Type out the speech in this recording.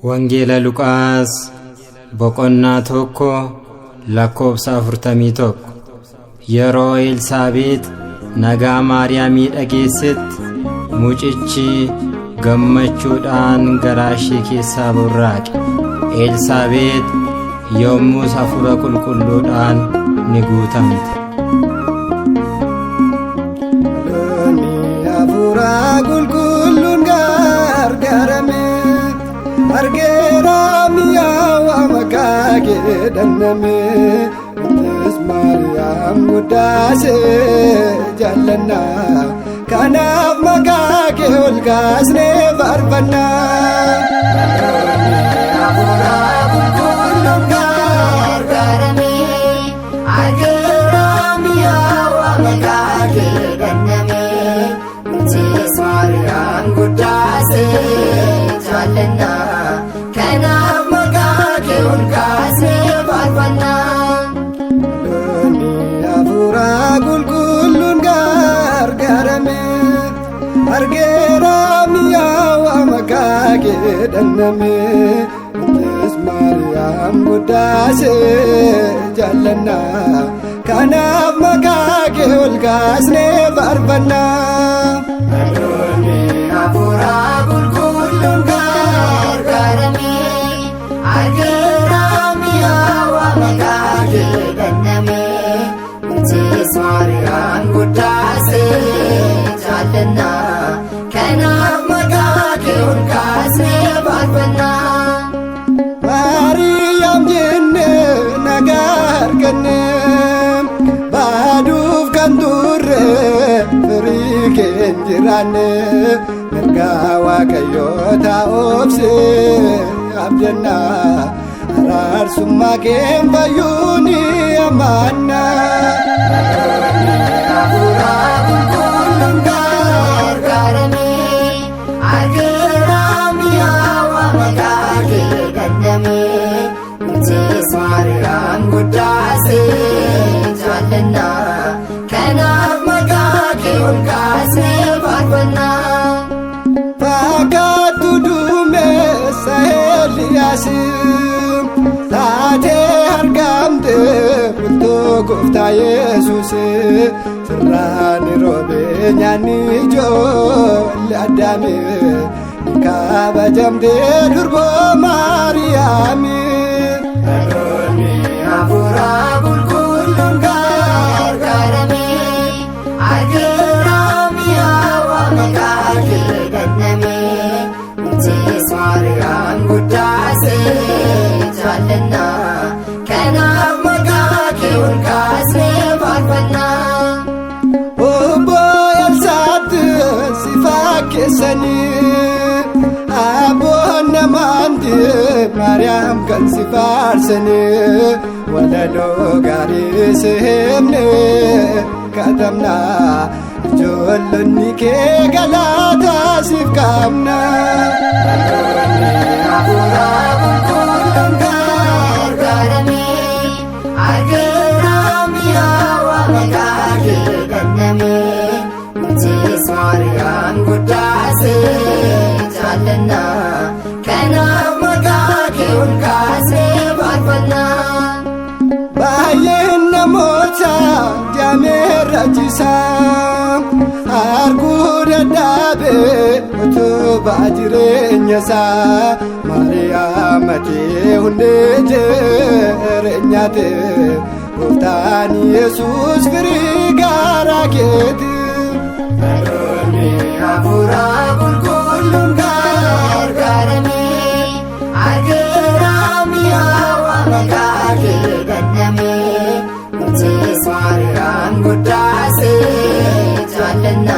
Wangeela Luqaas boqonnaa tokko lakkoobsa 41. Yeroo Elsaabeet nagaa Maariyaamii dhageessetti mucichi gammachuudhaan garaa ishee keessaa burraaqe. Elsaabeet yommus hafuura qulqulluudhaan ni guutamte. Hafuura qulqulluun gargaarame argeera mi'aawaa maqaa kee dhanname. Maariyaam guddaasee jaallanna kanaaf maqaa kee ol kaasnee faarfanna. Hafuura qulqulluun gargaarame argeera mi'aawaa maqaa kee dhanname. Maariyaam guddaasee jaallanna kanaaf maqaa kee ol kaasnee faarfanna. Hafuura qulqulluun gargaarame argeera mi'aawaa maqaa kee dhanname. Maariyaam guddaasee jaallanna kanaaf maqaa kee ol kaasnee faarfanna. Hafuura qulqulluun gargaarame argeera mi'aawaa maqaa kee dhanname. Maariyaam guddaasee jaallanna kanaaf maqaa kee ol kaasnee faarfanna. Maariyaam jennee nagaa arganne baaduuf kan turre firii keen jiraanne ergaa Waaqayyoo taa'oobsee abdanna araarsummaa keen fayyuuni amaanna. Hafuura qulqulluun gargaarame argeera mi'aawaa maqaa kee dhanname. Maariyaam guddaasee jaallanna kanaaf maqaa kee ol kaasnee faarfanna. Fakkaattuu duumessa Eeliyaasiin taatee argamte bultoo gooftaa Yesuus. Sirraan roobee nyaanni ijoollee Addaami kabajamtee durboo Maariyaami. Hafuura qulqulluun gargaarame argeera mi'aawaa maqaa kee dhanname. Maariyaam guddaasee jaallanna kanaaf maqaa kee ol kaasnee faarfanna. Obbo Elsaatti si fakkeessanii abboon namaatti Maariyaam kan si faarsanii walaloo gaarii si himne katabna ijoollonni kee galaataa siif qabna. Hafuura qulqulluun gargaarame argeera mi'aawaa maqaa kee dhanname. Maariyaam guddaasee jaallanna kanaaf maqaa kee ol kaasnee faarfanna. Baay'een namoota jaameerra ciisaa arguu dadhabee utubaa jireenya isaa. Maariyaam atee hundee jireenyaate gooftaan Yesuus firii garaa keeti. Hafuura qulqulluun gargaarame argeera mi'aawaa maqaa kee dhanname. Maariyaam guddaasee jaallanna